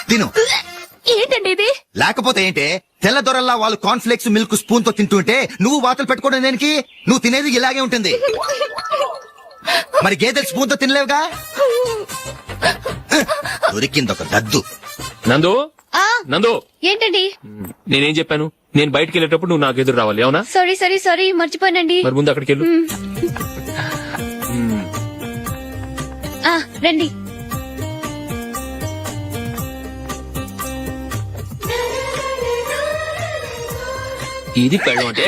తిను. ఏంటండి ఇది? లేకపోతే ఏంటే, తెల్లదొరల్లా వాళ్ళు కార్న్ఫ్లేక్స్ మిల్క్ స్పూన్ తో తింటుంటే నువ్వు వాతలు పెట్టుకోవడం దేనికి? నువ్వు తినేది ఇలాగే ఉంటుంది. మరి గేదెలు స్పూన్ తో తినలేవుగా. దొరికిందొక దద్దు. నందు, నందు, ఏంటండి? నేనేం చెప్పాను? నేను బయటికి వెళ్ళేటప్పుడు నువ్వు నాకు ఎదురు రావాలి, అవునా? సారీ మర్చిపోయానండి. మరి ముందు అక్కడికి వెళ్ళు. రండి. ఇది పెళ్ళం అంటే.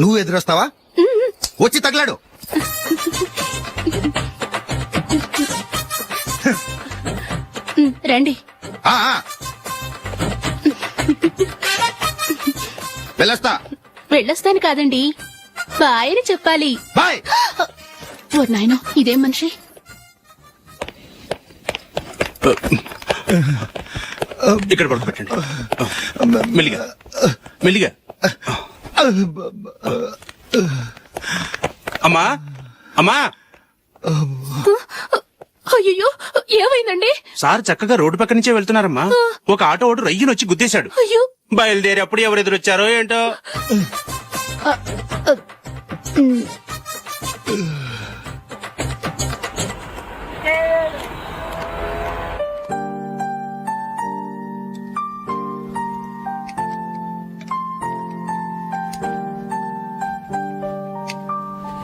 నువ్వు ఎదురొస్తావా? వచ్చి తగలాడు. రండి. వెళ్ళొస్తాను కాదండి, బాయ్ అని చెప్పాలి. బాయ్. ఓ నాయనో, ఇదేం మనిషి. ఇక్కడ పడుకోబెట్టండి. మెల్లిగా మెల్లిగా. అమ్మా అమ్మా. అయ్యో, ఏమైందండి? సార్ చక్కగా రోడ్డు పక్క నుంచే వెళ్తున్నారమ్మా. ఒక ఆటో ఓడు రయ్యను వచ్చి గుద్దేశాడు. అయ్యో. బయలుదేరి అప్పుడు ఎవరు ఎదురొచ్చారో ఏంటో.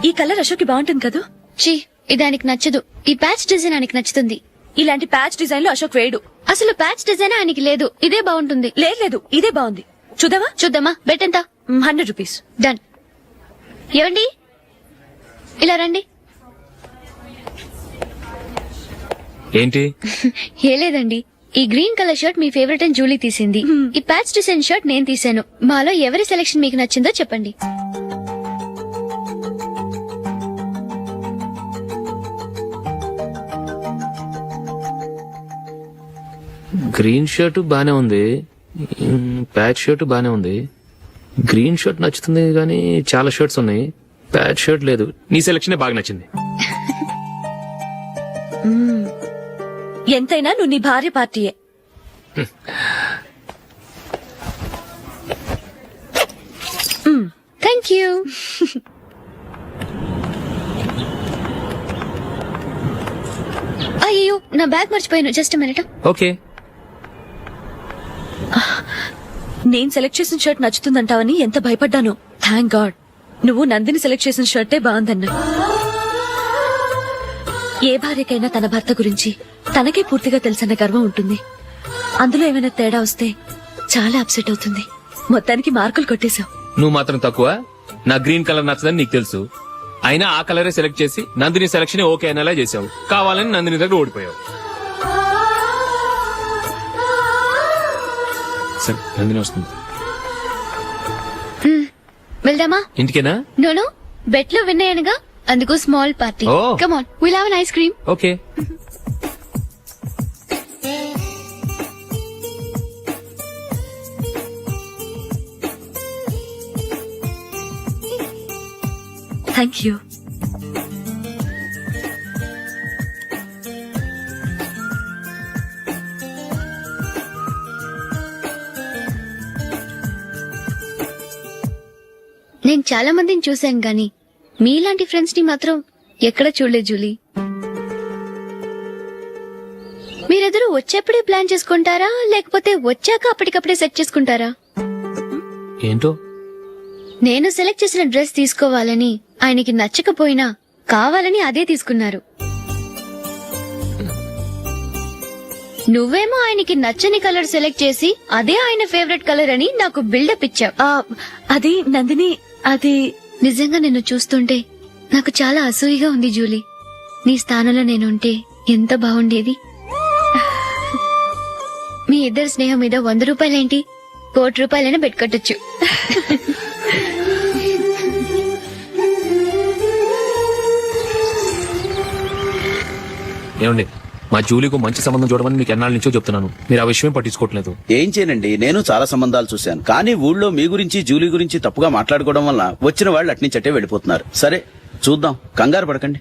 ఈ కలర్ అశోక్ బాగుంటుంది కదా. చీ, ఇదానికి నచ్చదు. ఈ ప్యాచ్ డిజైన్ ఆయనకి నచ్చుతుంది. ఇలాంటి ప్యాచ్ డిజైన్ లో అశోక్ వేడు. అసలు ప్యాచ్ డిజైన్ ఆయనకి లేదు. ఇదే బాగుంటుంది. లేదు, ఇదే బాగుంది. చూద్దామా? బెట్ ఎంత? 100 రూపీస్. డన్. ఏవండి, ఇలా రండి. ఏంటి? ఏ లేదండి, ఈ గ్రీన్ కలర్ షర్ట్ మీ ఫేవరెట్ అని జూలీ తీసింది. ఈ ప్యాచ్ డిజైన్ షర్ట్ నేను తీసాను. మాలో ఎవరి సెలెక్షన్ మీకు నచ్చిందో చెప్పండి. గ్రీన్ షర్ట్ బానే ఉంది, ప్యాచ్ షర్ట్ బానే ఉంది. గ్రీన్ షర్ట్ నచ్చుతుంది కానీ చాలా షర్ట్స్ ఉన్నాయి, ప్యాచ్ షర్ట్ లేదు. నీ సెలెక్షన్ బాగా నచ్చింది. ఎంతైనా నువ్వు నీ భార్య పార్టీయే. Thank you. అయ్యో, నా బ్యాగ్ మర్చిపోయాను. Just minute. ఓకే. నేను సెలెక్ట్ చేసిన షర్ట్ నచ్చుతుందంటావని ఎంత భయపడ్డాను. థ్యాంక్ గాడ్ నువ్వు నందిని సెలెక్ట్ చేసిన షర్టే బాగుందన్నా. ఏ భార్యకైనా తన భర్త గురించి తనకే పూర్తిగా తెలుసన్న గర్వం ఉంటుంది. అందులో ఏమైనా తేడా వస్తే చాలా అప్సెట్ అవుతుంది. మొత్తానికి మార్కులు కొట్టేశావు. నువ్వు మాత్రం తక్కువ. నా గ్రీన్ కలర్ నచ్చదని నీకు తెలుసు, అయినా ఆ కలరే సెలెక్ట్ చేసి నందిని సెలెక్షన్ ఓకే అనేలా చేసావు. కావాలని నందిని దగ్గర ఓడిపోయావు. సరే, నందిని వస్తుంది. వెళ్దామా? ఇంటికేనా? నోను, బెట్ లో విన్నాయనగా, అందుకు small party. Come on, will have an ice cream. Okay. Thank you. నేను చాలా మందిని చూశాను గాని మీలాంటి ఫ్రెండ్స్ ని మాత్రం ఎక్కడ చూడలేదు జూలీ. మీరెదరూ వచ్చేప్పుడే ప్లాన్ చేసుకుంటారా, లేకపోతే వచ్చాక అప్పటికప్పుడే సెట్ చేసుకుంటారా? ఏంటో, నేను సెలెక్ట్ చేసిన డ్రెస్ తీసుకోవాలని ఆయనకి నచ్చకపోయినా కావాలని అదే తీసుకున్నారు. నువ్వేమో ఆయనకి నచ్చని కలర్ సెలెక్ట్ చేసి అదే ఆయన ఫేవరెట్ కలర్ అని నాకు బిల్డప్ ఇచ్చావు. అది నందిని, అది నిజంగా నిన్ను చూస్తుంటే నాకు చాలా అసూయగా ఉంది జూలీ. నీ స్థానంలో నేనుంటే ఎంత బాగుండేది. మీ ఇద్దరు స్నేహం మీద 100 రూపాయలేంటి, 1 కోటి రూపాయలైనా పెట్టుకట్టొచ్చు. ఏమండి, మా జూలీకు మంచి సంబంధం చూడమని మీకు ఎన్నాళ్ళ నుంచో చెప్తున్నాను, మీరు ఆ విషయం పట్టించుకోవట్లేదు. ఏం చేయనండి, నేను చాలా సంబంధాలు చూశాను. కానీ ఊళ్ళో మీ గురించి జూలీ గురించి తప్పుగా మాట్లాడుకోవడం వల్ల వచ్చిన వాళ్ళు అట్నుంచట్టే వెళ్ళిపోతున్నారు. సరే చూద్దాం, కంగారు పడకండి.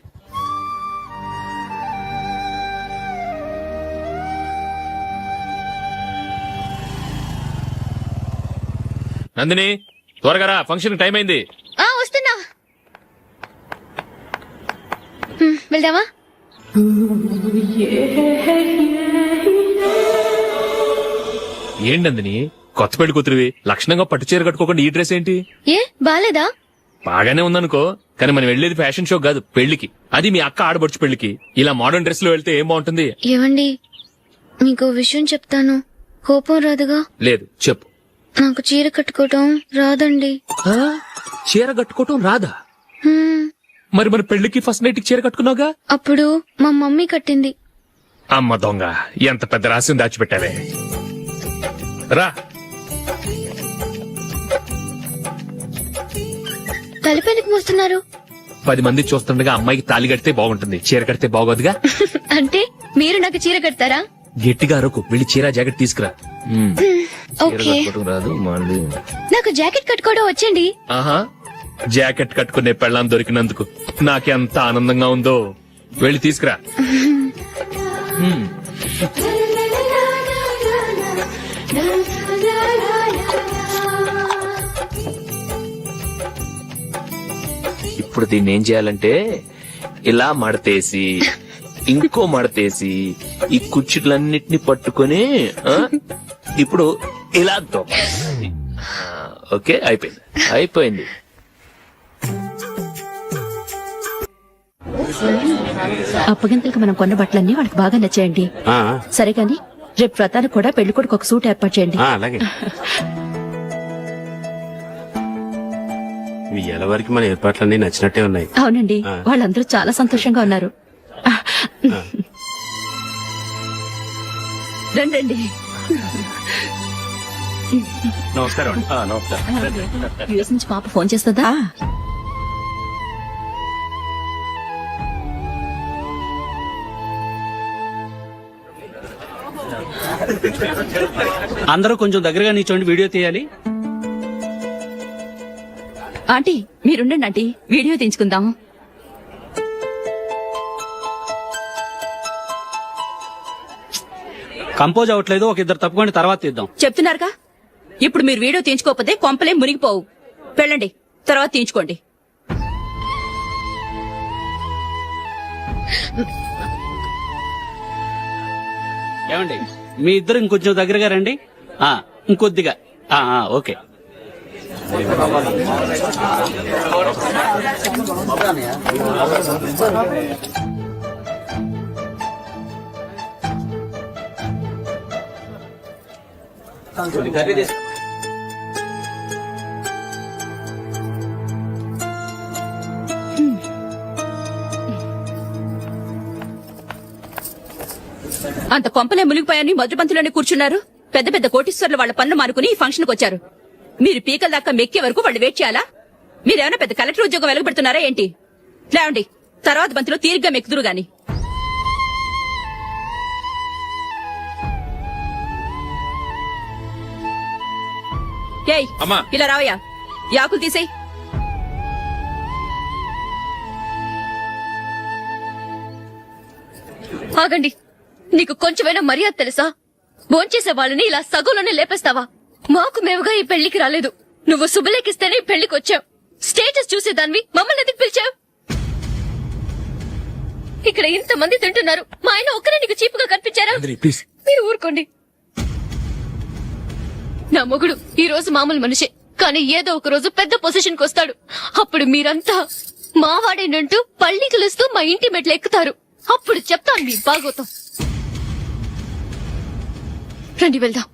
నందిని త్వరగా రా, ఫంక్షన్ టైం అయింది. వస్తున్నా. వెళ్దామా? ఏంటి నందిని, కొత్త పెళ్లి కూతురివి, లక్షణంగా పట్టు చీర కట్టుకోకుండా ఈ డ్రెస్ ఏంటి? ఏ బాలేదా? బాగానే ఉందనుకో, కానీ మనం వెళ్ళేది ఫ్యాషన్ షో కాదు, పెళ్లికి. అది మీ అక్క ఆడబడుచు పెళ్లికి. ఇలా మోడర్న్ డ్రెస్ లో వెళ్తే ఏం బాగుంటుంది? ఏవండి, మీకు విషయం చెప్తాను, కోపం రాదుగా? లేదు, చెప్పు. నాకు చీర కట్టుకోవటం రాదండి. ఆ? చీర కట్టుకోవటం రాదా? హ్మ్, మరి మన పెళ్లికి ఫస్ట్ నైట్ చీర కట్టుకున్నావుగా? అప్పుడు మా మమ్మీ కట్టింది. అమ్మ దొంగ, ఎంత పెద్ద రహస్యం దాచిపెట్టావే. రా. తలపెందుకు మోస్తున్నారు? 10 మంది చూస్తుండగా అమ్మాయికి తాళి కడితే బాగుంటుంది, చీర కడితే బాగోదుగా. అంటే మీరు నాకు చీర కడతారా? గట్టిగా అరకు, వెళ్ళి చీర జాకెట్ తీసుకురా. చీర ఓకే. కట్టుకోవటం రాదు మళ్ళీ. నాకు జాకెట్ కట్టుకోవడం వచ్చండి. ఆహా, జాకెట్ కట్టుకునే పెళ్ళాం దొరికినందుకు నాకెంత ఆనందంగా ఉందో. వెళ్ళి తీసుకురా. హ్మ్. ఇప్పుడు దీన్ని ఏం చేయాలంటే ఇలా మడతేసి ఇంకో మడతేసి ఈ కుర్చీలన్నిటిని పట్టుకొని ఇప్పుడు ఇలా తొక్కాలి. ఓకే, అయిపోయింది అయిపోయింది. అప్పగింతలకు మనం కొన్న బట్టలన్నీ వాళ్ళకి బాగా నచ్చాయండి. సరే కానీ రేపు వ్రతానికి కూడా పెళ్లి కొడుకు ఒక సూట్ ఏర్పాటు చేయండి. అలాగే. మీ ఎలవరికి మన ఏర్పాట్లన్నీ నచ్చినట్టే ఉన్నాయి. అవునండి, వాళ్ళందరూ చాలా సంతోషంగా ఉన్నారు. రండి. నమస్కారం. యూఎస్ నుంచి పాప ఫోన్ చేస్తుందా? అందరూ కొంచెం దగ్గరగా నిల్చోండి, వీడియో తీయాలి. ఆంటీ మీరుండండి ఆంటీ, వీడియో తీయించుకుందాం. కంపోజ్ అవ్వట్లేదు, ఒక ఇద్దరు తప్పుకోండి, తర్వాత తీద్దాం. చెప్తున్నారుగా, ఇప్పుడు మీరు వీడియో తీయించుకోకపోతే కొంపలే మునిగిపోవు. వెళ్ళండి, తర్వాత తీయించుకోండి. ఏమండి, మీ ఇద్దరు ఇంకొంచెం దగ్గరగా రండి. ఇంకొద్దిగా. ఓకే. అంత కొంపలే మునిగిపోయాని మొదటి పంతులోనే కూర్చున్నారు. పెద్ద పెద్ద కోటీశ్వర్లు వాళ్ళ పనులు మానుకుని ఈ ఫంక్షన్ కు వచ్చారు. మీరు పీకల దాకా మెక్కే వరకు వాళ్ళు వెయిట్ చేయాలా? మీరేమైనా పెద్ద కలెక్టర్ ఉద్యోగం వెలగబెడుతున్నారా ఏంటి? లేవండి, తర్వాత బంతిలో తీరిగ్గా మెక్కుదురు గాని. ఏయ్, అమ్మా. ఇలా రావయ్యా, యాకులు తీసేయ్. ఆగండి, నీకు కొంచెమైనా మర్యాద తెలుసా? భోంచేసే వాళ్ళని ఇలా సగంలోనే లేపేస్తావా? మాకు మేముగా ఈ పెళ్లికి రాలేదు, నువ్వు శుభలేఖిస్తేనే ఈ పెళ్లికి వచ్చావు. స్టేటస్ చూసేదానివి మమ్మల్ని ఎందుకు పిలిచావు? ఇక్కడ ఇంతమంది తింటున్నారు, మా ఆయన ఒక్కరే నీకు చీపుగా కనిపించారా? ప్లీజ్ మీరు ఊరుకోండి. నా మొగుడు ఈ రోజు మామూలు మనిషే, కానీ ఏదో ఒక రోజు పెద్ద పొజిషన్ కు వస్తాడు. అప్పుడు మీరంతా మావాడేనంటూ పళ్ళి కలుస్తూ మా ఇంటి మెట్లు ఎక్కుతారు. అప్పుడు చెప్తాను మీ బాగోతాం. రండి వెళ్దాం.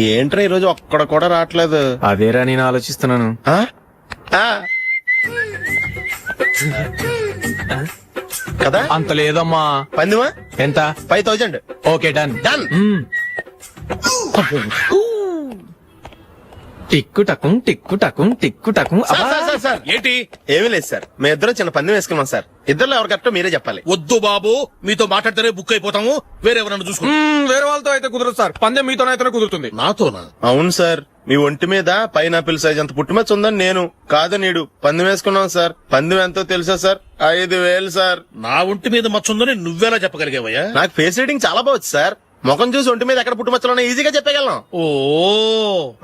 ఏంట్రా ఈ రోజు ఒక్కడ కూడా రావట్లేదు? అదేరా నేను ఆలోచిస్తున్నాను. ఆ? ఆ. కదా అంత లేదమ్మా. పందిమా ఎంత? 5000. Okay, done. డన్. టిక్కు టకుం టిక్కు టకుం టిక్కు టకుం. అబ్బా! ఏంటి ఏమీ లేదు సార్ మేము ఇద్దరం చిన్న పందెం వేసుకున్నాం సార్ ఇద్దరు ఎవరు కరెక్టో మీరే చెప్పాలి. వద్దు బాబు, మీతో మాట్లాడితేనే బుక్ అయిపోతాము. వేరెవరన్నా చూసుకో. వేరే వాళ్ళతో అయితే కుదరదు సార్, పందెం మీతోనైతేనే కుదురుతుంది. నాతోనా? అవును సార్, మీ ఒంటి మీద పైనాపిల్ సైజ్ అంత పుట్టుమచ్చ ఉందని నేను కాదు నీడు పందెం వేసుకున్నాం సార్. పందెం ఎంతో తెలుసా సార్? 5,000 సార్. నా ఒంటి మీద మచ్చుందని నువ్వెలా చెప్పగలిగావయ్యా? నాకు ఫేస్ రీడింగ్ చాలా బాగుంది సార్. ముఖం చూసి ఒంటి మీద ఎక్కడ పుట్టుమచ్చలో ఈజీగా చెప్పగలను. ఓ,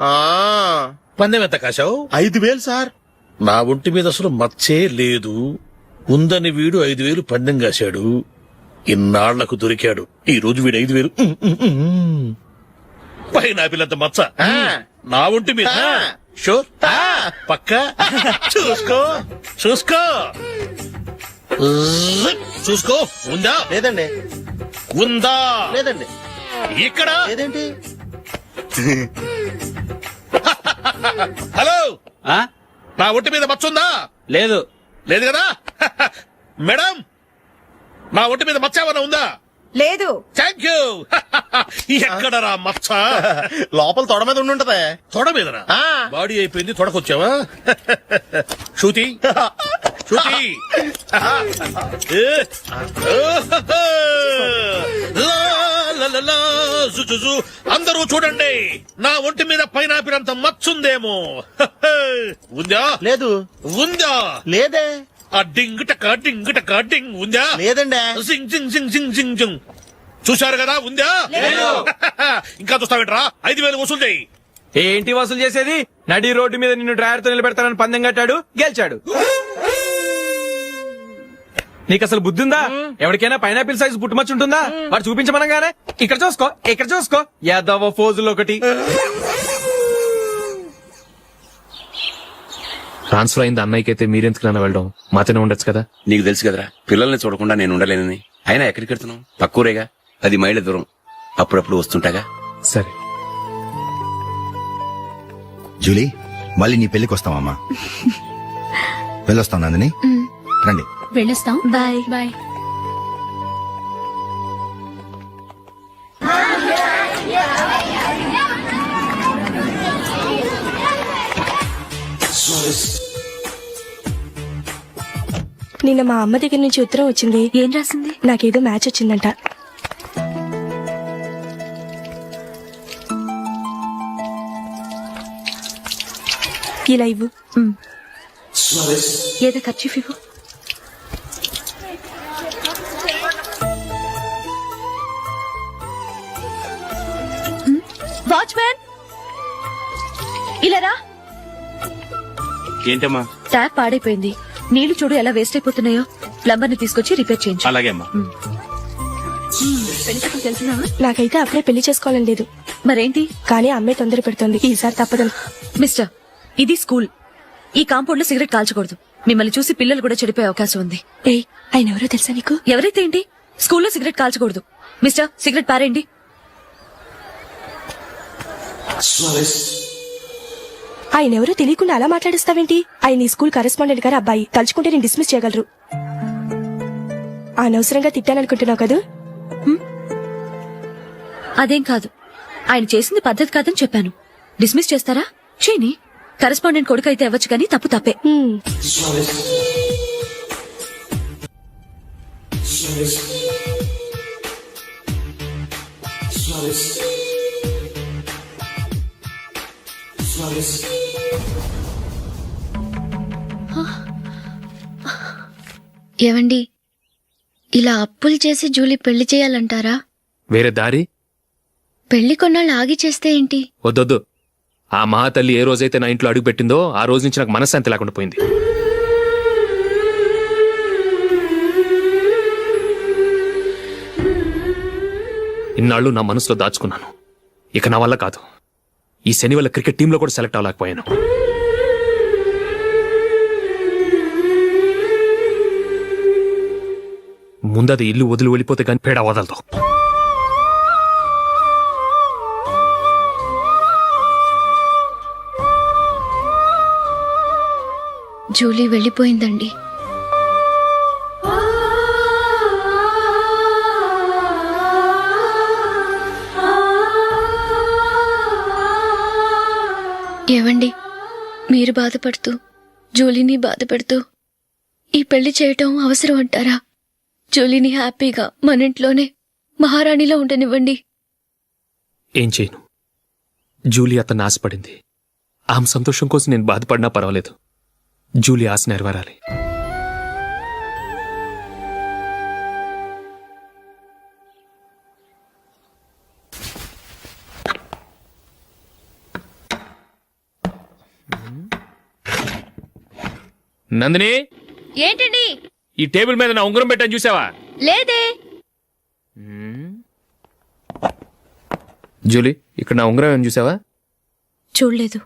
ఆ, పందెం ఎంత కాశావు? 5,000 సార్. నా ఒంటి మీద అసలు మచ్చే లేదు. ఉందని వీడు 5,000 పందెం కాశాడు. ఇన్నాళ్లకు దొరికాడు. ఈ రోజు వీడు 5,000 పైన పిల్లంత మచ్చ నా ఒంటి మీద. షూర్? పక్క చూసుకో చూసుకో చూసుకో. ఉందా? లేదండి. ఉందా? లేదండి. ఇక్కడ లేదేంటి? హలో, ఆ? నా ఒంటి మీద మచ్చ ఉందా? లేదు. లేదు కదా? మేడం, నా ఒంటి మీద మచ్చ ఏమైనా ఉందా? లేదు. Thank you. ఎక్కడరా మచ్చ? లోపల తొడ మీద ఉండుంటదే. తొడ మీదనా? ఆ. బాడీ అయిపోయింది, తొడకొచ్చావా? శృతి శృతి. ఏ. లా, లా, లా, లా, జు, జు, జు. అందరూ చూడండి, నా ఒంటి మీద పైనాపిల్ అంత మచ్చుందేమో. ఉందా? లేదు. ఉందా? లేదే. ఆ డింగ్ టక డింగ్ ఉందా? లేదండి. జింగ్ జింగ్ జింగ్ జింగ్ జింగ్ జింగ్. చూశారు కదా? ఉందా? ఇంకా చూస్తావేంట్రా? 5,000 వసూలు చేయి. ఏంటి వసూలు చేసేది? నడి రోడ్డు మీద నిన్ను డ్రైవర్ తో నిలబెడతానని పందెం కట్టాడు, గెలిచాడు. నీకు అసలు బుద్ధి ఉందా? ఎవరికైనా పైనాపిల్ సైజ్ పుట్టుమచ్చు ఉంటుందా? వాడు చూపించమనగానే ఇక్కడ చూసుకో, ఇక్కడ చూసుకో, యాదవ ఫోజులు ఒకటి. ట్రాన్స్ఫర్ అయింది అన్నయ్యకి అయితే మీరెందుకు నాన్న వెళ్ళడం? మాతోనే ఉండొచ్చు కదా. నీకు తెలుసు కదరా, పిల్లల్ని చూడకుండా నేను ఉండలేనని. అయినా ఎక్కడికి వెళ్తున్నావు? పక్కూరేగా, 10 మైళ్ళ దూరం. అప్పుడప్పుడు వస్తుంటాగా. సరే. జూలీ, మళ్ళీ నీ పెళ్లికి వస్తామమ్మా. వెళ్ళొస్తాం నందిని, రండి. వెళ్ళొస్తాం. Bye bye. నిన్న మా అమ్మ దగ్గర నుంచి ఉత్తరం వచ్చింది. ఏం రాసింది? నాకేదో మ్యాచ్ వచ్చిందంట. ఇలా ఇవ్వు. ఏదో ఖర్చు ఇవ్వు. వాచ్మ్యాన్, ఇలా రా. ఏంటమ్మా? ట్యాప్ పాడైపోయింది. నీళ్లు చూడు ఎలా వేస్ట్ అయిపోతున్నాయో. ప్లంబర్ ని తీసుకొచ్చి రిపేర్ చేయించు. అలాగే అమ్మా. తెలిసినా? నాకైతే అప్పుడే పెళ్లి చేసుకోవాలని లేదు. మరేంటి? కానీ అమ్మే తొందర పెడుతోంది. ఈసారి తప్పదని. మిస్టర్, ఇది స్కూల్. ఈ కాంపౌండ్ లో సిగరెట్ కాల్చకూడదు. మిమ్మల్ని చూసి పిల్లలు కూడా చెడిపోయే అవకాశం ఉంది. ఏయ్, ఆయన ఎవరో తెలుసా నీకు? ఎవరైతే ఏంటి? స్కూల్లో సిగరెట్ కాల్చకూడదు. మిస్టర్, సిగరెట్ పారేయండి. ఆయన ఎవరో తెలియకుండా అలా మాట్లాడిస్తావేంటి? ఆయన ఈ స్కూల్ కరెస్పాండెంట్ గారు అబ్బాయి. తలుచుకుంటే నేను డిస్మిస్ చేయగలరు. అనవసరంగా తిట్టాననుకుంటున్నావు కదా? అదేం కాదు. ఆయన చేసింది పద్ధతి కాదని చెప్పాను. డిస్మిస్ చేస్తారా? చేయని. కరెస్పాండెంట్ కొడుకు అయితే అవ్వచ్చు కానీ తప్పు తప్పే. ఏవండి, ఇలా అప్పులు చేసి జూలీ పెళ్లి చేయాలంటారా? వేరే దారి? పెళ్లి కొన్నాళ్ళు ఆగి చేస్తే ఏంటి? వద్దొద్దు. ఆ మహాతల్లి ఏ రోజైతే నా ఇంట్లో అడుగు పెట్టిందో ఆ రోజు నుంచి నాకు మనశ్శాంతి లేకుండా పోయింది. ఇన్నాళ్ళు నా మనసులో దాచుకున్నాను. ఇక నా వల్ల కాదు. ఈ శని వల్ల క్రికెట్ టీంలో కూడా సెలెక్ట్ అవ్వలేకపోయాను. ముందది ఇల్లు వదిలి వెళ్ళిపోతే కానీ పేడ వదలదు. జూలీ వెళ్ళిపోయిందండి. ఏవండి, మీరు బాధపడుతూ జూలీని బాధపెడుతూ ఈ పెళ్లి చేయటం అవసరం అంటారా? జూలీని హ్యాపీగా మన ఇంట్లోనే మహారాణిలో ఉండనివ్వండి. ఏం చేయను? జూలీ అతన్ని ఆశపడింది. ఆమె సంతోషం కోసం నేను బాధపడినా పర్వాలేదు. జూలీ ఆశ నెరవేరాలి. నందిని, ఏంటండి? ఈ టేబుల్ మీద నా ఉంగరం పెట్టాను చూసావా? లేదే. జూలీ, ఇక్కడ నా ఉంగరం ఏమని చూసావా? చూడలేదు.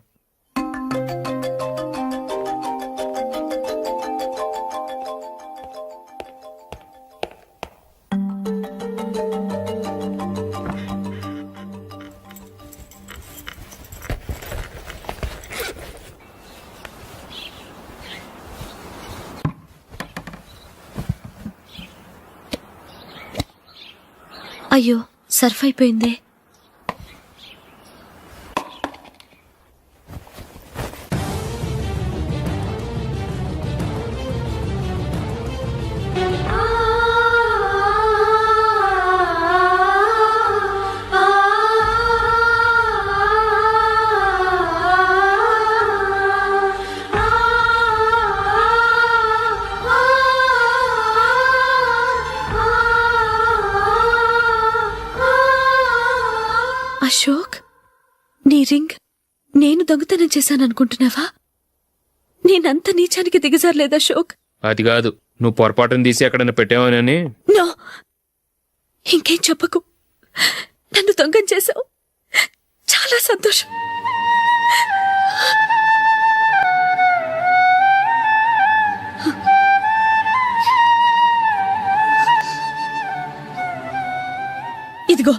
అయ్యో, సర్ఫ్ అయిపోయిందే. అశోక్, నీ రింగ్ నేను దొంగతనం చేశాననుకుంటున్నావా? నేనంత నీచానికి దిగజారలేదు అశోక్. అది కాదు, నువ్వు పొరపాటును తీసి ఎక్కడైనా పెట్టావని. నో, ఇంకేం చెప్పకు. నన్ను దొంగం చేశావు. చాలా సంతోషం. ఇదిగో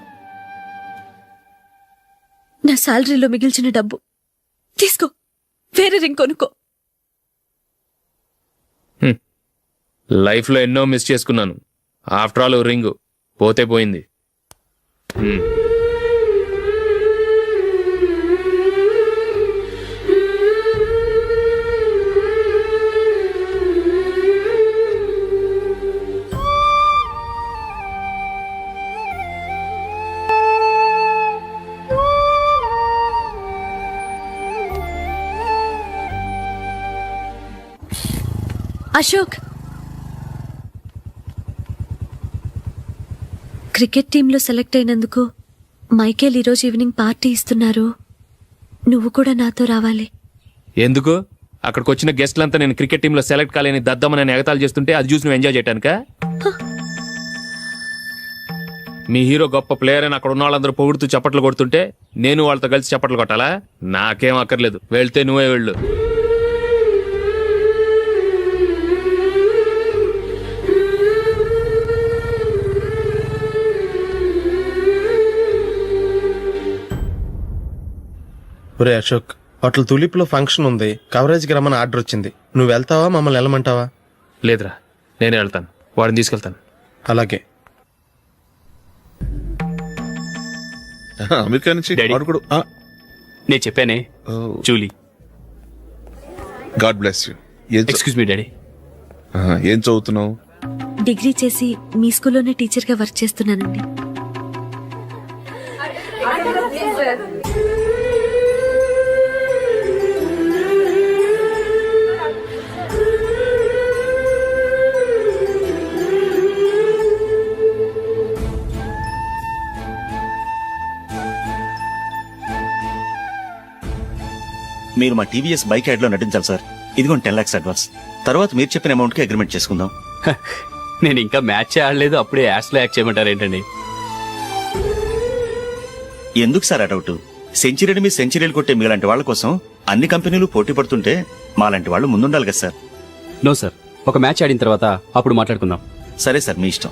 నా శాలరీలో మిగిల్చిన డబ్బు తీసుకో. వేరే రింగ్ కొనుక్కో. లైఫ్ లో ఎన్నో మిస్ చేసుకున్నాను. ఆఫ్టర్ ఆల్ రింగ్ పోతే పోయింది. అశోక్, క్రికెట్ టీంలో సెలెక్ట్ అయినందుకు మైకేల్ ఈరోజు ఈవినింగ్ పార్టీ ఇస్తున్నారు. నువ్వు కూడా నాతో రావాలి. ఎందుకు? అక్కడికి వచ్చిన గెస్ట్లంతా నేను క్రికెట్ టీంలో సెలెక్ట్ కాలేని దద్దమని ఎగతాలు చేస్తుంటే అది చూసి నువ్వు ఎంజాయ్ చేయటానికా? మీ హీరో గొప్ప ప్లేయర్ అని అక్కడ ఉన్న వాళ్ళందరూ పొగుడుతూ చప్పట్లు కొడుతుంటే నేను వాళ్ళతో కలిసి చప్పట్లు కొట్టాలా? నాకేం అక్కర్లేదు. వెళ్తే నువ్వే వెళ్ళు. ఒరే అశోక్, హోటల్ తులిప్ లో ఫంక్షన్ ఉంది, కవరేజ్ కి రమ్మని ఆర్డర్ వచ్చింది. నువ్వు వెళ్తావా, మమ్మల్ని వెళ్ళమంటావా? లేదురా, నేనే వెళ్తాను. వాడిని తీసుకెళ్తాను. అలాగే. అమెరికా నుంచి నేను చెప్పానే, Julie. God bless you. Excuse me daddy. ఏం చదువుతున్నావు? డిగ్రీ చేసి మీ స్కూల్లోనే టీచర్గా వర్క్ చేస్తున్నానండి. మీరు మా టీవీఎస్ బైక్ యాడ్ లో నటించాలి సార్. ఇదిగోండి 10 lakhs అడ్వాన్స్. తర్వాత మీరు చెప్పిన అమౌంట్ కి అగ్రిమెంట్ చేసుకుందాం. నేను ఇంకా మ్యాచ్ ఆడలేదు, అప్పుడే యాడ్స్ లో యాక్ట్ చేయమంటారు ఏంటండి? ఎందుకు సార్ ఆ డౌట్? సెంచరీని మీ సెంచరీలు కొట్టే మీలాంటి వాళ్ళ కోసం అన్ని కంపెనీలు పోటీ పడుతుంటే మాలాంటి వాళ్ళు ముందుండాలి కదా సార్. నో సార్, ఒక మ్యాచ్ ఆడిన తర్వాత అప్పుడు మాట్లాడుకుందాం. సరే సార్, మీ ఇష్టం.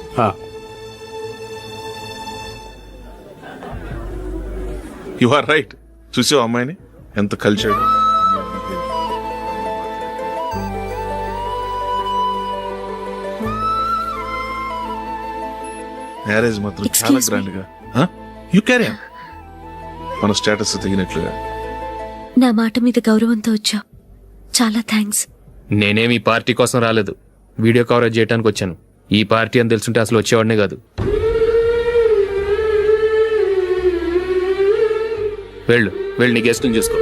You are right. చూసావు అమ్మాయిని ఎంత కల్చర్డ్. మ్యారేజ్ మాత్రం చాలా గ్రాండ్ గా. యు క్యారీ మన స్టేటస్ తగినట్లుగా. నా మాట మీద గౌరవంతో వచ్చావు. చాలా థ్యాంక్స్. నేనేమి ఈ పార్టీ కోసం రాలేదు, వీడియో కవరేజ్ చేయడానికి వచ్చాను. ఈ పార్టీ అని తెలుసుంటే అసలు వచ్చేవాడినే కాదు. వెళ్ళు వెళ్ళు, నీ గెస్ట్ని చూసుకో.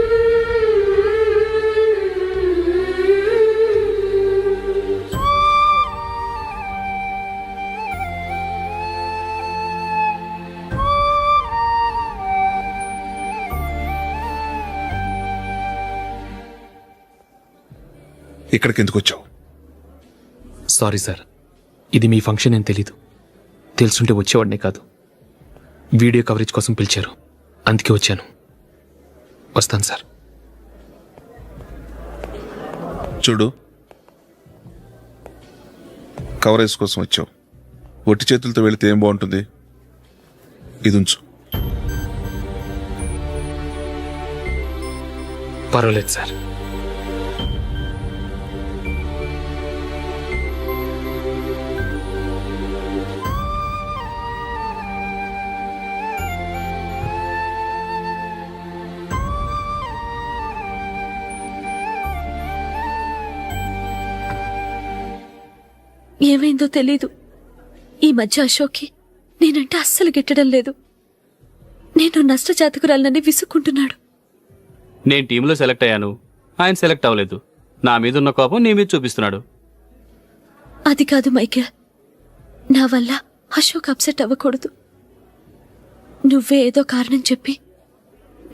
ఇక్కడికి ఎందుకు వచ్చావు? సారీ సార్, ఇది మీ ఫంక్షన్ అని తెలీదు. తెలుసుంటే వచ్చేవాడినే కాదు. వీడియో కవరేజ్ కోసం పిలిచారు, అందుకే వచ్చాను. వస్తాను సార్. చూడు, కవరేజ్ కోసం వచ్చావు. ఒట్టి చేతులతో వెళితే ఏం బాగుంటుంది? ఇది ఉంచు. పర్వాలేదు సార్. ఏమైందో తెలీదు. ఈ మధ్య అశోక్కి నేనంటే అస్సలు గిట్టడం లేదు. నేను నష్టజాతకురాలనని విసుక్కుంటున్నాడు. నేను టీంలో సెలెక్ట్ అయ్యాను, ఆయన సెలెక్ట్ అవ్వలేదు. నా మీద ఉన్న కోపం నీ మీద చూపిస్తున్నాడు. అది కాదు మైకేల్, నా వల్ల అశోక్ అప్సెట్ అవ్వకూడదు. నువ్వే ఏదో కారణం చెప్పి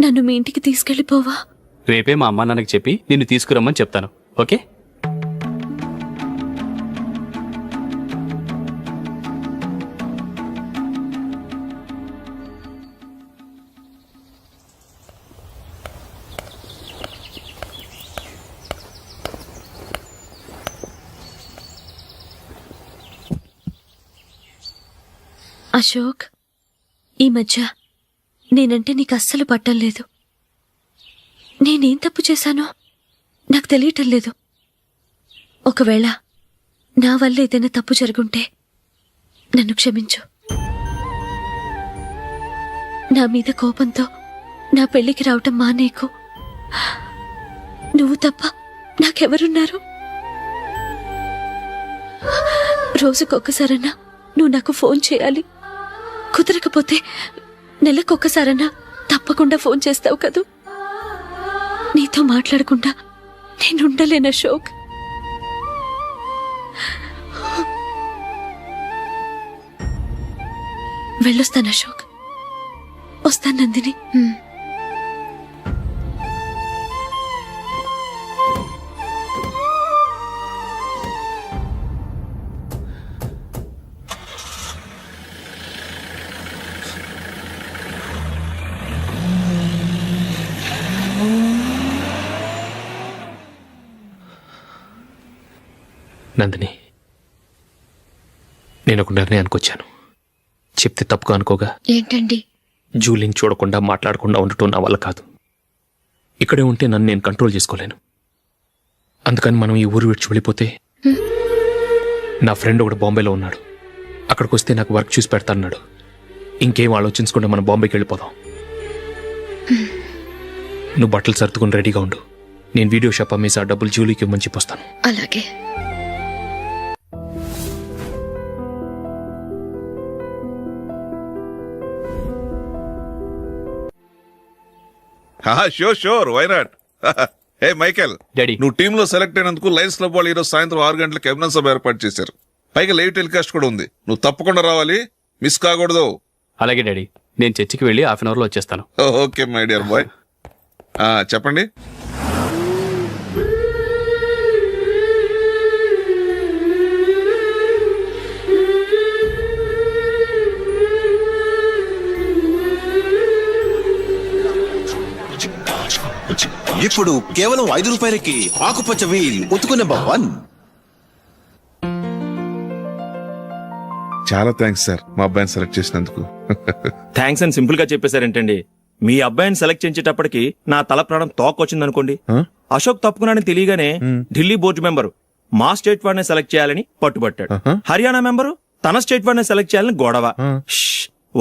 నన్ను మీ ఇంటికి తీసుకెళ్లిపోవా? రేపే మా అమ్మ నాన్నకి చెప్పి నిన్ను తీసుకురమ్మని చెప్తాను. ఓకే? అశోక్, ఈ మధ్య నేనంటే నీకు అస్సలు పట్టం లేదు. నేనేం తప్పు చేశానో నాకు తెలియటం లేదు. ఒకవేళ నా వల్ల ఏదైనా తప్పు జరుగుంటే నన్ను క్షమించు. నా మీద కోపంతో నా పెళ్లికి రావటం మానేకు. నువ్వు తప్ప నాకెవరున్నారు? రోజుకొక్కసారన్నా నువ్వు నాకు ఫోన్ చేయాలి. కుదరకపోతే నెలకొక్కసారన్నా తప్పకుండా ఫోన్ చేస్తావు కదూ. నీతో మాట్లాడకుండా నేనుండలేను అశోక్. వెళ్ళొస్తాను అశోక్. వస్తాను నందిని. నందిని, నేను ఒక నిర్ణయానికి వచ్చాను. చెప్తే తప్పుగా అనుకోగా. ఏంటండి? జూలిని చూడకుండా మాట్లాడకుండా ఉండటం నా వల్ల కాదు. ఇక్కడే ఉంటే నన్ను నేను కంట్రోల్ చేసుకోలేను. అందుకని మనం ఈ ఊరు విడిచి వెళ్ళిపోతే, నా ఫ్రెండ్ ఒకడు బాంబేలో ఉన్నాడు, అక్కడికి వస్తే నాకు వర్క్ చూసి పెడతాన్నాడు. ఇంకేం ఆలోచించకుండా మనం బాంబేకి వెళ్ళిపోదాం. నువ్వు బట్టలు సర్దుకుని రెడీగా ఉండు. నేను వీడియో షాప్ అమ్మేసి ఆ డబ్బులు జూలీకి ఇవ్వమని చెప్పొస్తాను. అలాగే. Sure, why not? Hey Michael, daddy, నువ్వు టీమ్ లో సెలెక్ట్ అయినందుకు లయన్స్ క్లబ్ వాళ్ళు ఈరోజు సాయంత్రం 6 గంటలకు అభినందన సభ ఏర్పాటు చేశారు. పైగా లైవ్ టెలికాస్ట్ కూడా ఉంది. నువ్వు తప్పకుండా రావాలి, మిస్ కాకూడదు. అలాగే డాడీ, నేను చర్చికి వెళ్ళి హాఫ్ అన్ అవర్ లో వచ్చేస్తాను. Okay my dear bye. చెప్పండి. ఇప్పుడు కేవలం 5 రూపాయలకి ఆకుపచ్చ వీల్ ఉతుకు నెంబర్ 1. చాలా థ్యాంక్స్ సార్, మా అబ్బాయిని సెలెక్ట్ చేసినందుకు. థ్యాంక్స్ అని సింపుల్ గా చెప్పేశారేంటండి? మీ అబ్బాయిని సెలెక్ట్ చేసేటప్పటికి నా తల ప్రాణం తోకొచ్చిందనుకోండి. అశోక్ తప్పుకున్నాడని తెలియగానే ఢిల్లీ బోర్డు మెంబరు మా స్టేట్ వాడిని సెలెక్ట్ చేయాలని పట్టుబట్టాడు. హర్యానా మెంబరు తన స్టేట్ వాడిని సెలెక్ట్ చేయాలని గొడవ.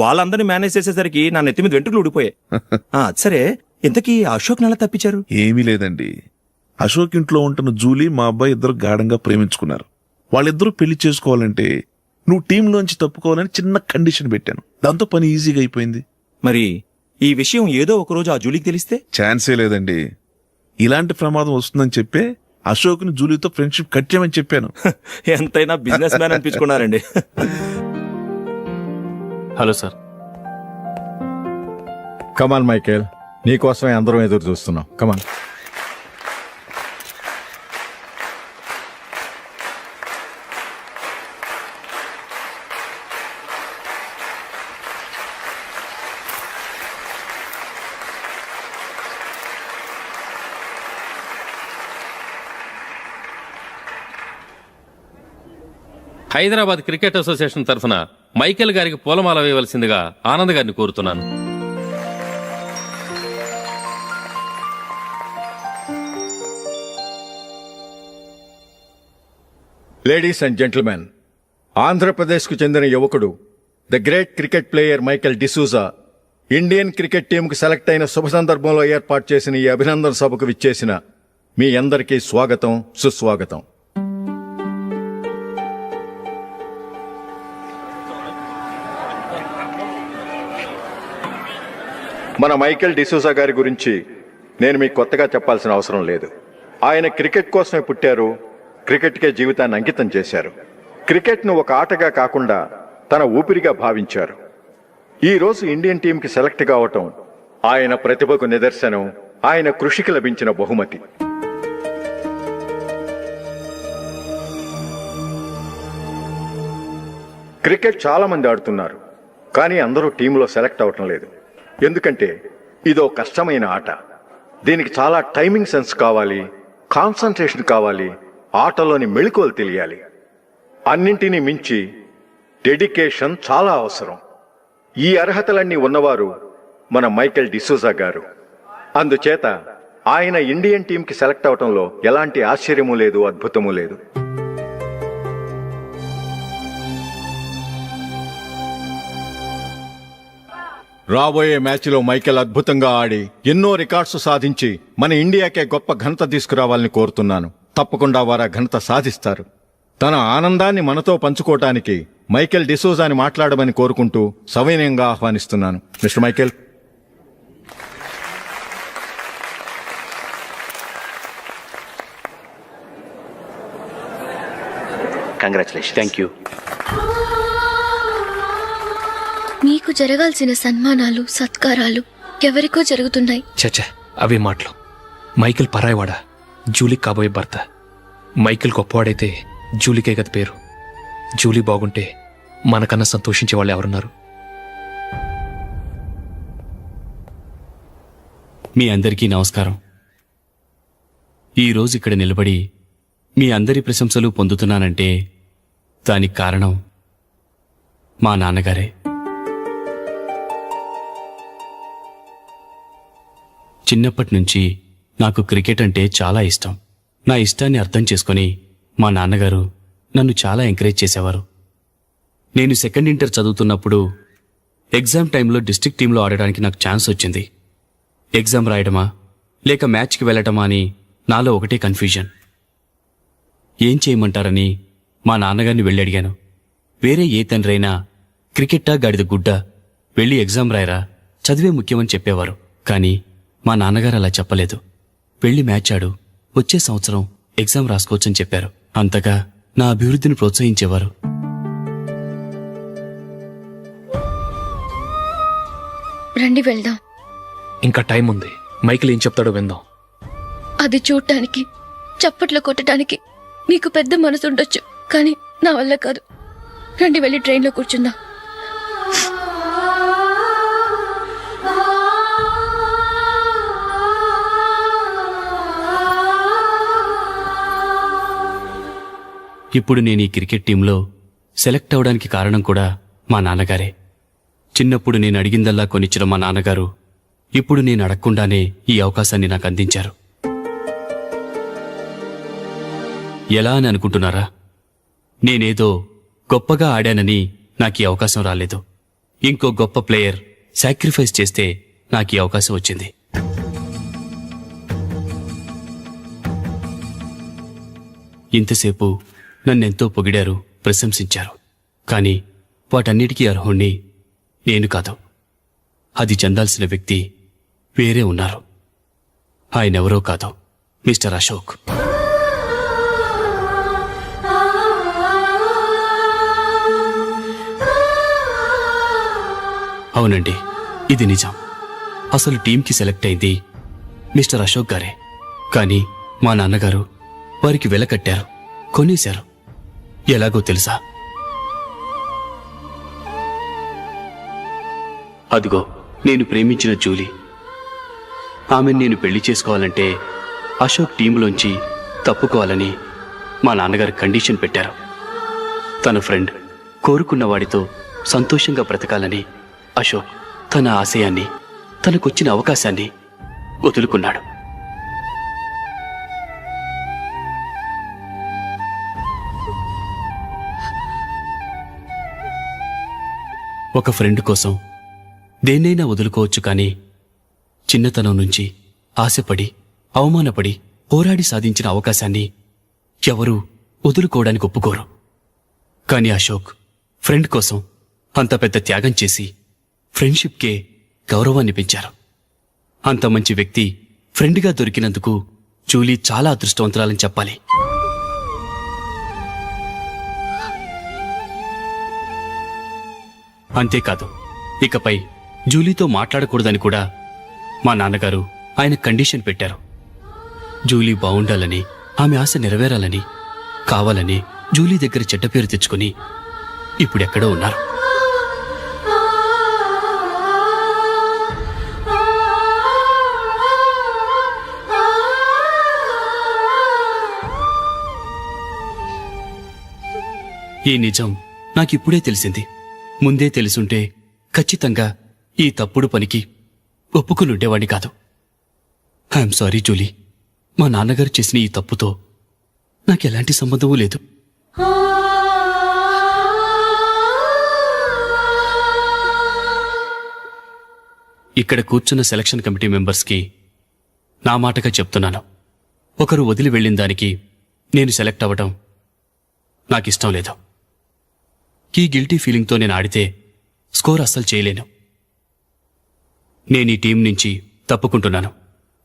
వాళ్ళందరినీ మేనేజ్ చేసేసరికి నా నెత్తి మీద వెంట్రుకలు ఊడిపోయాయి. సరే, ఇంతకీ అశోక్ నెల తప్పించారు? ఏమీ లేదండి. అశోక్ ఇంట్లో ఉంటున్న జూలీ మా అబ్బాయి ఇద్దరు గాఢంగా ప్రేమించుకున్నారు. వాళ్ళిద్దరూ పెళ్లి చేసుకోవాలంటే నువ్వు టీంలోంచి తప్పుకోవాలని చిన్న కండిషన్ పెట్టాను. దాంతో పని ఈజీగా అయిపోయింది. మరి ఈ విషయం ఏదో ఒక రోజు ఆ జూలీకి తెలిస్తే? ఛాన్సే లేదండి. ఇలాంటి ప్రమాదం వస్తుందని చెప్పే అశోక్ని జూలీతో ఫ్రెండ్షిప్ కట్ చేయమని చెప్పాను. ఎంతైనా బిజినెస్ మ్యాన్ అనిపించుకున్నారండి. Hello sir. కమాన్ మైకేల్, నీకోసమే అందరం ఎదురు చూస్తున్నాం. కమాన్. హైదరాబాద్ క్రికెట్ అసోసియేషన్ తరఫున మైకేల్ గారికి పూలమాల వేయవలసిందిగా ఆనంద్ గారిని కోరుతున్నాను. లేడీస్ అండ్ జెంటిల్మెన్, ఆంధ్రప్రదేశ్కు చెందిన యువకుడు the great cricket player Michael D'Souza Indian cricket టీంకు సెలెక్ట్ అయిన శుభ సందర్భంలో ఏర్పాటు చేసిన ఈ అభినందన సభకు విచ్చేసిన మీ అందరికీ స్వాగతం, సుస్వాగతం. మన మైకేల్ డిసూజా గారి గురించి నేను మీకు కొత్తగా చెప్పాల్సిన అవసరం లేదు. ఆయన క్రికెట్ కోసమే పుట్టారు, క్రికెట్కే జీవితాన్ని అంకితం చేశారు. క్రికెట్ను ఒక ఆటగా కాకుండా తన ఊపిరిగా భావించారు. ఈ రోజు ఇండియన్ టీంకి సెలెక్ట్ కావటం ఆయన ప్రతిభకు నిదర్శనం, ఆయన కృషికి లభించిన బహుమతి. క్రికెట్ చాలా మంది ఆడుతున్నారు, కానీ అందరూ టీంలో సెలెక్ట్ అవటం లేదు. ఎందుకంటే ఇదో కష్టమైన ఆట. దీనికి చాలా టైమింగ్ సెన్స్ కావాలి, కాన్సంట్రేషన్ కావాలి, ఆటలోని మెళకువలు తెలియాలి. అన్నింటినీ మించి డెడికేషన్ చాలా అవసరం. ఈ అర్హతలన్నీ ఉన్నవారు మన మైకేల్ డిసూజా గారు. అందుచేత ఆయన ఇండియన్ టీంకి సెలెక్ట్ అవటంలో ఎలాంటి ఆశ్చర్యమూ లేదు, అద్భుతమూ లేదు. రాబోయే మ్యాచ్లో మైకేల్ అద్భుతంగా ఆడి ఎన్నో రికార్డ్స్ సాధించి మన ఇండియాకే గొప్ప ఘనత తీసుకురావాలని కోరుతున్నాను. తప్పకుండా వారు ఆ ఘనత సాధిస్తారు. తన ఆనందాన్ని మనతో పంచుకోవటానికి మైకేల్ డిసూజాని మాట్లాడమని కోరుకుంటూ సవినయంగా ఆహ్వానిస్తున్నాను. Mister Michael. Congratulation. Thank you. మీకు జరగాల్సిన సన్మానాలు, సత్కారాలు ఎవరికో జరుగుతున్నాయి. చచ్చా, అవే మాటలు. మైకేల్ పరాయవాడా, జూలీకి కాబోయే భర్త. మైకేల్ గొప్పవాడైతే జూలీకే గది పేరు. జూలీ బాగుంటే మనకన్నా సంతోషించే వాళ్ళు ఎవరున్నారు? మీ అందరికీ నమస్కారం. ఈరోజు ఇక్కడ నిలబడి మీ అందరి ప్రశంసలు పొందుతున్నానంటే దానికి కారణం మా నాన్నగారే. చిన్నప్పటి నుంచి నాకు క్రికెట్ అంటే చాలా ఇష్టం. నా ఇష్టాన్ని అర్థం చేసుకొని మా నాన్నగారు నన్ను చాలా ఎంకరేజ్ చేసేవారు. నేను సెకండ్ ఇంటర్ చదువుతున్నప్పుడు ఎగ్జామ్ టైంలో డిస్ట్రిక్ట్ టీంలో ఆడడానికి నాకు ఛాన్స్ వచ్చింది. ఎగ్జామ్ రాయడమా లేక మ్యాచ్కి వెళ్ళటమా అని నాలో ఒకటే కన్ఫ్యూజన్. ఏం చేయమంటారని మా నాన్నగారిని వెళ్ళి అడిగాను. వేరే ఏ తండ్రైనా క్రికెట్టా గాడిద గుడ్డ, వెళ్ళి ఎగ్జామ్ రాయరా, చదివే ముఖ్యమని చెప్పేవారు. కానీ మా నాన్నగారు అలా చెప్పలేదు. వెళ్ళి మ్యాచ్ ఆడు, వచ్చే సంవత్సరం ఎగ్జామ్ రాసుకోవచ్చని చెప్పారు. అంతగా నా అభివృద్ధిని ప్రోత్సహించేవారు. రండి వెళ్దాం. ఇంకా టైం ఉంది. మైకేల్ ఏం చెప్తాడో విందాం. అది చూడటానికి, చప్పట్లు కొట్టడానికి మీకు పెద్ద మనసు ఉండొచ్చు, కానీ నా వల్ల కాదు. రండి వెళ్ళి ట్రైన్లో కూర్చుందాం. ఇప్పుడు నేను ఈ క్రికెట్ టీంలో సెలెక్ట్ అవడానికి కారణం కూడా మా నాన్నగారే. చిన్నప్పుడు నేను అడిగిందల్లా కొనిచ్చిన మా నాన్నగారు ఇప్పుడు నేను అడగకుండానే ఈ అవకాశాన్ని నాకు అందించారు. ఎలా అని అనుకుంటున్నారా? నేనేదో గొప్పగా ఆడానని నాకు ఈ అవకాశం రాలేదు. ఇంకో గొప్ప ప్లేయర్ సాక్రిఫైస్ చేస్తే నాకు ఈ అవకాశం వచ్చింది. ఇంతసేపు నన్నెంతో పొగిడారు, ప్రశంసించారు. కానీ వాటన్నిటికీ అర్హుణ్ణి నేను కాదు. అది చెందాల్సిన వ్యక్తి వేరే ఉన్నారు. ఆయనెవరో కాదు, మిస్టర్ అశోక్. అవునండి, ఇది నిజం. అసలు టీంకి సెలెక్ట్ అయింది మిస్టర్ అశోక్ గారే. కానీ మా నాన్నగారు వారికి వెల కట్టారు, కొనేశారు. ఎలాగో తెలుసా? అదిగో నేను ప్రేమించిన జూలీ. ఆమెను నేను పెళ్లి చేసుకోవాలంటే అశోక్ టీంలోంచి తప్పుకోవాలని మా నాన్నగారు కండిషన్ పెట్టారు. తన ఫ్రెండ్ కోరుకున్న వాడితో సంతోషంగా బ్రతకాలని అశోక్ తన ఆశయాన్ని, తనకొచ్చిన అవకాశాన్ని వదులుకున్నాడు. ఒక ఫ్రెండ్ కోసం దేన్నైనా వదులుకోవచ్చు, కానీ చిన్నతనం నుంచి ఆశపడి, అవమానపడి, పోరాడి సాధించిన అవకాశాన్ని ఎవరూ వదులుకోవడానికి ఒప్పుకోరు. కాని అశోక్ ఫ్రెండ్ కోసం అంత పెద్ద త్యాగం చేసి ఫ్రెండ్షిప్కే గౌరవాన్ని పెంచారు. అంత మంచి వ్యక్తి ఫ్రెండ్గా దొరికినందుకు జూలీ చాలా అదృష్టవంతురాలని చెప్పాలి. అంతేకాదు, ఇకపై జూలీతో మాట్లాడకూడదని కూడా మా నాన్నగారు ఆయన కండిషన్ పెట్టారు. జూలీ బావుండాలని, ఆమె ఆశ నెరవేరాలని, కావాలని జూలీ దగ్గర చెడ్డ పేరు తెచ్చుకుని ఇప్పుడెక్కడో ఉన్నారు. ఈ నిజం నాకిప్పుడే తెలిసింది. ముందే తెలుసుంటే ఖచ్చితంగా ఈ తప్పుడు పనికి ఒప్పుకునుండేవాణ్ణి కాదు. I'm sorry Julie. మా నాన్నగారు చేసిన ఈ తప్పుతో నాకెలాంటి సంబంధమూ లేదు. ఇక్కడ కూర్చున్న సెలక్షన్ కమిటీ మెంబర్స్కి నా మాటగా చెప్తున్నాను. ఒకరు వదిలి వెళ్ళిన దానికి నేను సెలెక్ట్ అవ్వడం నాకిష్టం లేదు. ఈ గిల్టీ ఫీలింగ్తో నేను ఆడితే స్కోర్ అస్సలు చేయలేను. నేను ఈ టీం నుంచి తప్పుకుంటున్నాను.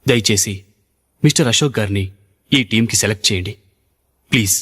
దయచేసి మిస్టర్ అశోక్ గారిని ఈ టీంకి సెలెక్ట్ చేయండి ప్లీజ్.